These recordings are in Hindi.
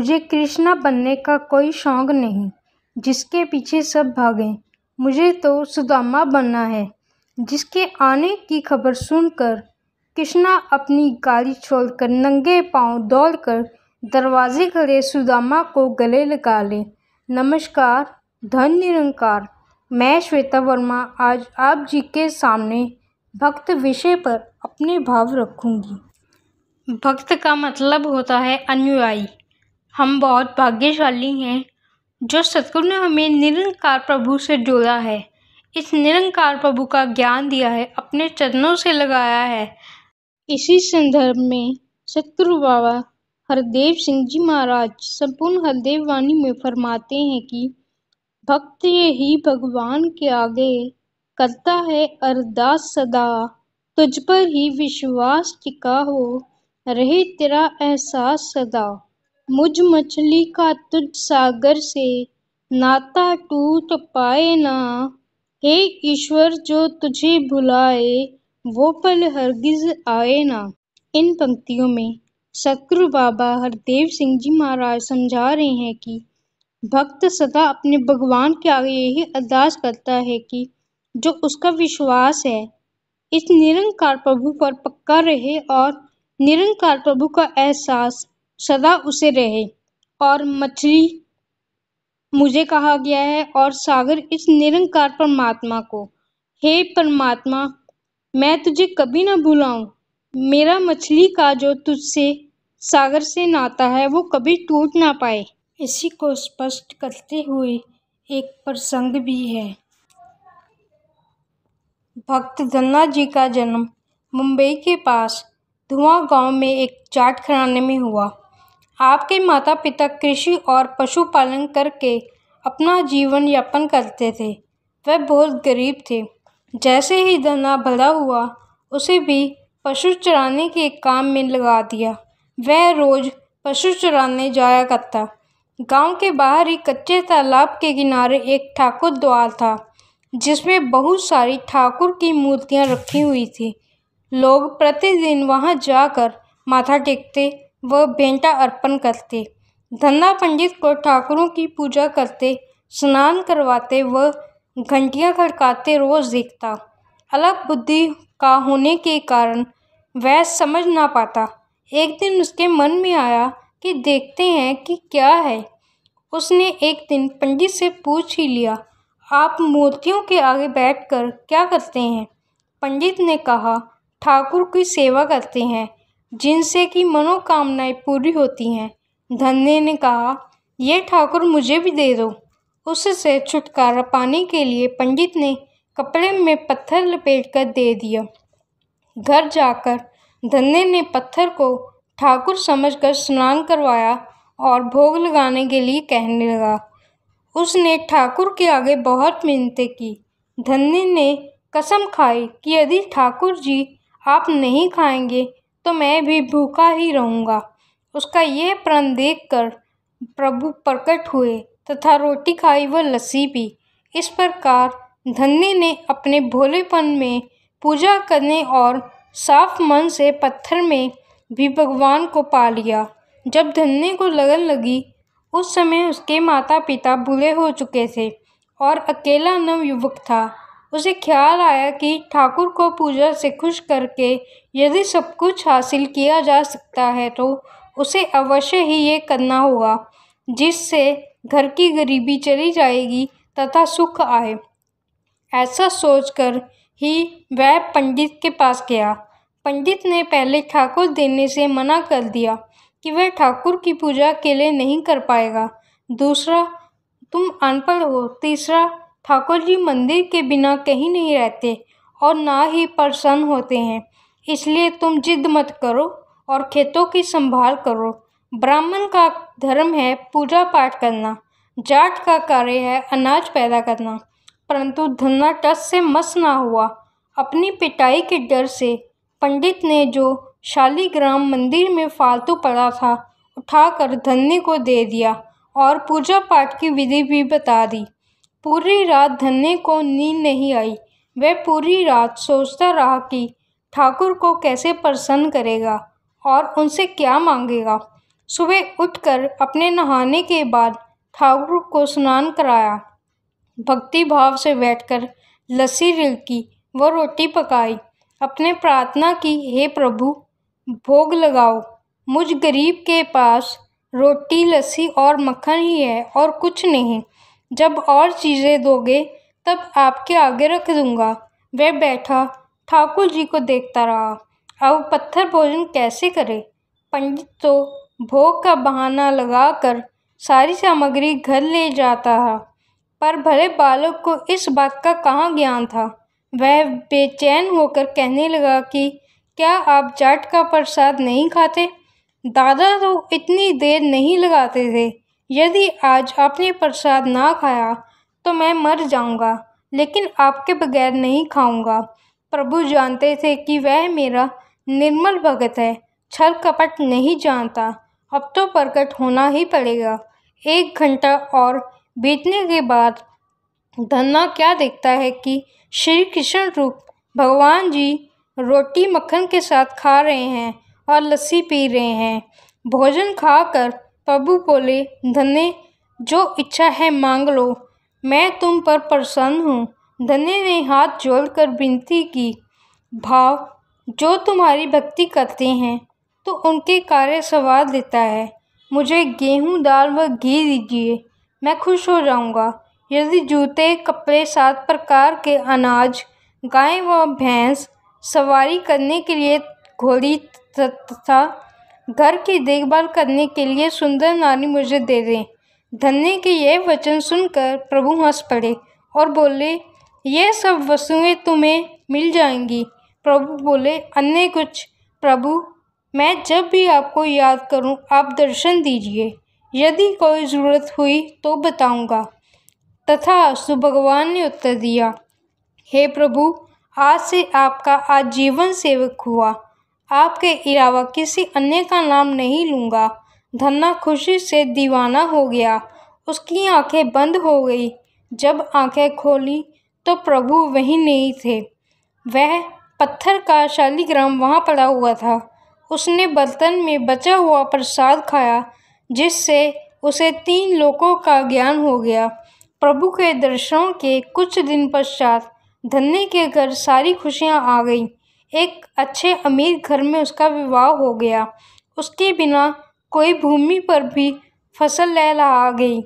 मुझे कृष्णा बनने का कोई शौक नहीं जिसके पीछे सब भागें। मुझे तो सुदामा बनना है जिसके आने की खबर सुनकर कृष्णा अपनी गाड़ी छोड़कर नंगे पांव दौड़कर दरवाजे खड़े सुदामा को गले लगा ले। नमस्कार, धन निरंकार। मैं श्वेता वर्मा आज आप जी के सामने भक्त विषय पर अपने भाव रखूंगी। भक्त का मतलब होता है अनुयायी। हम बहुत भाग्यशाली हैं जो सतगुरु ने हमें निरंकार प्रभु से जोड़ा है। इस निरंकार प्रभु का ज्ञान दिया है, अपने चरणों से लगाया है। इसी संदर्भ में सतगुरु बाबा हरदेव सिंह जी महाराज संपूर्ण हरदेव वाणी में फरमाते हैं कि भक्त यही भगवान के आगे करता है अरदास सदा, तुझ पर ही विश्वास टिका हो रहे तेरा एहसास सदा। मुझ मछली का तुझ सागर से नाता टूट पाए ना, हे ईश्वर जो तुझे भुलाए वो पल हरगिज आए ना। इन पंक्तियों में सतगुरु बाबा हरदेव सिंह जी महाराज समझा रहे हैं कि भक्त सदा अपने भगवान के आगे यही अरदास करता है कि जो उसका विश्वास है इस निरंकार प्रभु पर पक्का रहे और निरंकार प्रभु का एहसास सदा उसे रहे। और मछली मुझे कहा गया है और सागर इस निरंकार परमात्मा को। हे परमात्मा, मैं तुझे कभी ना भुलाऊं। मेरा मछली का जो तुझसे सागर से नाता है वो कभी टूट ना पाए। इसी को स्पष्ट करते हुए एक प्रसंग भी है। भक्त धन्ना जी का जन्म मुंबई के पास धुआं गांव में एक जाट घराने में हुआ। आपके माता पिता कृषि और पशुपालन करके अपना जीवन यापन करते थे। वह बहुत गरीब थे। जैसे ही धन्ना बड़ा हुआ उसे भी पशु चराने के काम में लगा दिया। वह रोज पशु चराने जाया करता। गांव के बाहर ही कच्चे तालाब के किनारे एक ठाकुर द्वार था जिसमें बहुत सारी ठाकुर की मूर्तियां रखी हुई थी। लोग प्रतिदिन वहां जाकर माथा टेकते व भेंटा अर्पण करते। धन्ना पंडित को ठाकुरों की पूजा करते, स्नान करवाते व घंटियां खड़काते रोज देखता। अलग बुद्धि का होने के कारण वह समझ ना पाता। एक दिन उसके मन में आया कि देखते हैं कि क्या है। उसने एक दिन पंडित से पूछ ही लिया, आप मूर्तियों के आगे बैठकर क्या करते हैं? पंडित ने कहा, ठाकुर की सेवा करते हैं जिनसे कि मनोकामनाएं पूरी होती हैं। धन्ने ने कहा, ये ठाकुर मुझे भी दे दो। उससे छुटकारा पाने के लिए पंडित ने कपड़े में पत्थर लपेटकर दे दिया। घर जाकर धन्ने ने पत्थर को ठाकुर समझकर स्नान करवाया और भोग लगाने के लिए कहने लगा। उसने ठाकुर के आगे बहुत मिन्नतें की। धन्ने ने कसम खाई कि यदि ठाकुर जी आप नहीं खाएंगे तो मैं भी भूखा ही रहूँगा। उसका यह प्रण देखकर प्रभु प्रकट हुए तथा रोटी खाई व लस्सी पी। इस प्रकार धन्ने ने अपने भोलेपन में पूजा करने और साफ मन से पत्थर में भी भगवान को पा लिया। जब धन्ने को लगन लगी उस समय उसके माता पिता बूढ़े हो चुके थे और अकेला नवयुवक था। उसे ख्याल आया कि ठाकुर को पूजा से खुश करके यदि सब कुछ हासिल किया जा सकता है तो उसे अवश्य ही ये करना होगा, जिससे घर की गरीबी चली जाएगी तथा सुख आए। ऐसा सोचकर ही वह पंडित के पास गया। पंडित ने पहले ठाकुर देने से मना कर दिया कि वह ठाकुर की पूजा अकेले नहीं कर पाएगा। दूसरा, तुम अनपढ़ हो। तीसरा, ठाकुर जी मंदिर के बिना कहीं नहीं रहते और ना ही प्रसन्न होते हैं, इसलिए तुम जिद मत करो और खेतों की संभाल करो। ब्राह्मण का धर्म है पूजा पाठ करना, जाट का कार्य है अनाज पैदा करना। परंतु धन्ना टस से मस ना हुआ। अपनी पिटाई के डर से पंडित ने जो शालीग्राम मंदिर में फालतू पड़ा था उठाकर धन्ने को दे दिया और पूजा पाठ की विधि भी बता दी। पूरी रात धन्ने को नींद नहीं आई। वह पूरी रात सोचता रहा कि ठाकुर को कैसे प्रसन्न करेगा और उनसे क्या मांगेगा। सुबह उठकर अपने नहाने के बाद ठाकुर को स्नान कराया, भक्ति भाव से बैठकर लस्सी रिड़की व रोटी पकाई। अपने प्रार्थना की, हे प्रभु भोग लगाओ, मुझ गरीब के पास रोटी लस्सी और मक्खन ही है और कुछ नहीं। जब और चीज़ें दोगे तब आपके आगे रख दूंगा। वह बैठा ठाकुर जी को देखता रहा। अब पत्थर भोजन कैसे करे? पंडित तो भोग का बहाना लगाकर सारी सामग्री घर ले जाता था, पर भले बालक को इस बात का कहाँ ज्ञान था। वह बेचैन होकर कहने लगा कि क्या आप जाट का प्रसाद नहीं खाते? दादा तो इतनी देर नहीं लगाते थे। यदि आज आपने प्रसाद ना खाया तो मैं मर जाऊंगा, लेकिन आपके बगैर नहीं खाऊंगा। प्रभु जानते थे कि वह मेरा निर्मल भगत है, छल कपट नहीं जानता। अब तो प्रकट होना ही पड़ेगा। 1 घंटा और बीतने के बाद धन्ना क्या देखता है कि श्री कृष्ण रूप भगवान जी रोटी मक्खन के साथ खा रहे हैं और लस्सी पी रहे हैं। भोजन खाकर प्रभु बोले, धन्य जो इच्छा है मांग लो, मैं तुम पर प्रसन्न हूँ। धन्य ने हाथ जोड़कर विनती की, भाव जो तुम्हारी भक्ति करते हैं तो उनके कार्य स्वाद देता है। मुझे गेहूँ दाल व घी दीजिए, मैं खुश हो जाऊँगा। यदि जूते कपड़े 7 प्रकार के अनाज, गाय व भैंस, सवारी करने के लिए घोड़ी तथा घर की देखभाल करने के लिए सुंदर नारी मुझे दे दें। धन्य के यह वचन सुनकर प्रभु हंस पड़े और बोले, ये सब वस्तुएं तुम्हें मिल जाएंगी। प्रभु बोले, अन्य कुछ? प्रभु, मैं जब भी आपको याद करूं आप दर्शन दीजिए। यदि कोई ज़रूरत हुई तो बताऊंगा। तथास्तु भगवान ने उत्तर दिया, हे प्रभु, आज से आपका आजीवन सेवक हुआ। आपके अलावा किसी अन्य का नाम नहीं लूँगा। धन्ना खुशी से दीवाना हो गया। उसकी आंखें बंद हो गई। जब आंखें खोली तो प्रभु वहीं नहीं थे। वह पत्थर का शालिग्राम वहाँ पड़ा हुआ था। उसने बर्तन में बचा हुआ प्रसाद खाया, जिससे उसे 3 लोकों का ज्ञान हो गया। प्रभु के दर्शनों के कुछ दिन पश्चात धन्य के घर सारी खुशियाँ आ गईं। एक अच्छे अमीर घर में उसका विवाह हो गया। उसके बिना कोई भूमि पर भी फसल लहलहा गई।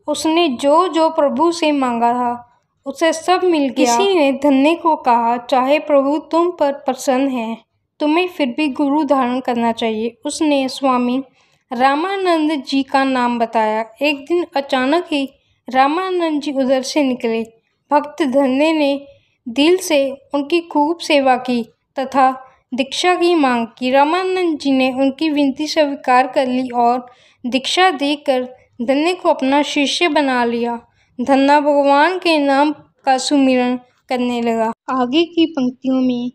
उसने जो जो प्रभु से मांगा था उसे सब मिल गया। किसी ने धन्य को कहा, चाहे प्रभु तुम पर प्रसन्न हैं, तुम्हें फिर भी गुरु धारण करना चाहिए। उसने स्वामी रामानंद जी का नाम बताया। एक दिन अचानक ही रामानंद जी उधर से निकले। भक्त धन्य ने दिल से उनकी खूब सेवा की तथा दीक्षा की मांग की। रामानंद जी ने उनकी विनती स्वीकार कर ली और दीक्षा देकर धन्य को अपना शिष्य बना लिया। धन्ना भगवान के नाम का सुमिरन करने लगा। आगे की पंक्तियों में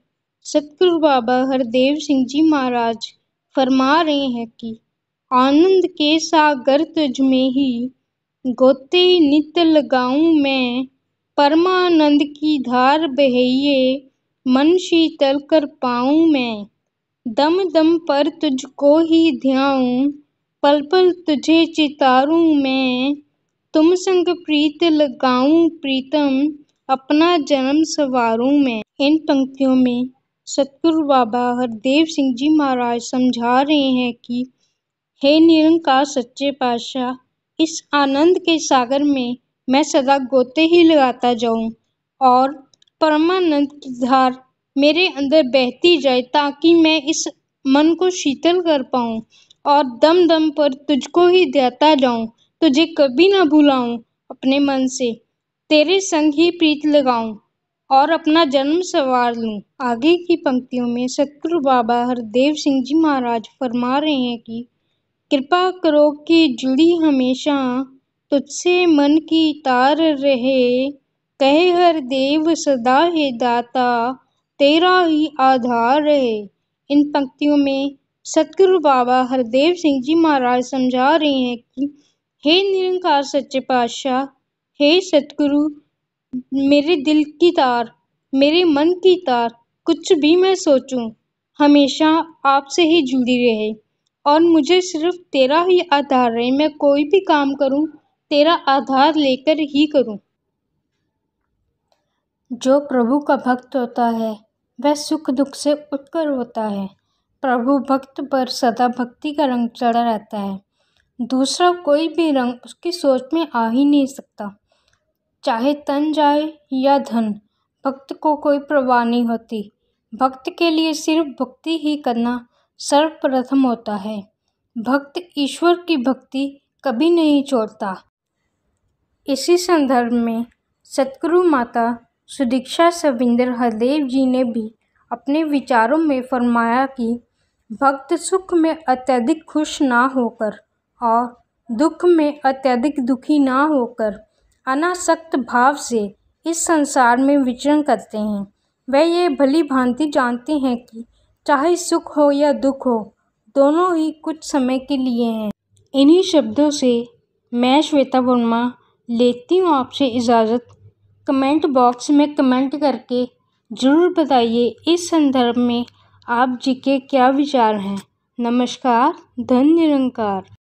सतगुरु बाबा हरदेव सिंह जी महाराज फरमा रहे हैं कि आनंद के सागर तुझ में ही गोते नित लगाऊं मैं, परमानंद की धार बहइये मन शीतल कर पाऊं मैं। दम दम पर तुझको ही ध्याऊं, पल पल तुझे चितारूं मैं। तुम संग प्रीत लगाऊं प्रीतम, अपना जन्म संवारूं मैं। इन पंक्तियों में सतगुरु बाबा हरदेव सिंह जी महाराज समझा रहे हैं कि हे निरंकार सच्चे पातशाह, इस आनंद के सागर में मैं सदा गोते ही लगाता जाऊं और परमानंद की धार मेरे अंदर बहती जाए, ताकि मैं इस मन को शीतल कर पाऊं और दम दम पर तुझको ही ध्याता जाऊं, तुझे कभी ना भुलाऊं, अपने मन से तेरे संग ही प्रीत लगाऊं और अपना जन्म संवार लूं। आगे की पंक्तियों में सतगुरु बाबा हरदेव सिंह जी महाराज फरमा रहे हैं कि कृपा करो कि जुड़ी हमेशा तुझसे मन की तार रहे, कहे हर देव सदा है दाता, तेरा ही आधार रहे। इन पंक्तियों में सतगुरु बाबा हरदेव सिंह जी महाराज समझा रहे हैं कि हे निरंकार सच्चे पातशाह, हे सतगुरु, मेरे दिल की तार, मेरे मन की तार, कुछ भी मैं सोचूं हमेशा आपसे ही जुड़ी रहे और मुझे सिर्फ तेरा ही आधार है। मैं कोई भी काम करूं तेरा आधार लेकर ही करूं। जो प्रभु का भक्त होता है वह सुख दुख से उठकर होता है। प्रभु भक्त पर सदा भक्ति का रंग चढ़ा रहता है। दूसरा कोई भी रंग उसकी सोच में आ ही नहीं सकता। चाहे तन जाए या धन, भक्त को कोई परवाह नहीं होती। भक्त के लिए सिर्फ भक्ति ही करना सर्वप्रथम होता है। भक्त ईश्वर की भक्ति कभी नहीं छोड़ता। इसी संदर्भ में सतगुरु माता सुदीक्षा सविंदर हरदेव जी ने भी अपने विचारों में फरमाया कि भक्त सुख में अत्यधिक खुश ना होकर और दुख में अत्यधिक दुखी ना होकर अनासक्त भाव से इस संसार में विचरण करते हैं। वह ये भली भांति जानते हैं कि चाहे सुख हो या दुख हो, दोनों ही कुछ समय के लिए हैं। इन्हीं शब्दों से मैं श्वेता वर्मा लेती हूँ आपसे इजाज़त। कमेंट बॉक्स में कमेंट करके ज़रूर बताइए इस संदर्भ में आप जी के क्या विचार हैं। नमस्कार, धन निरंकार।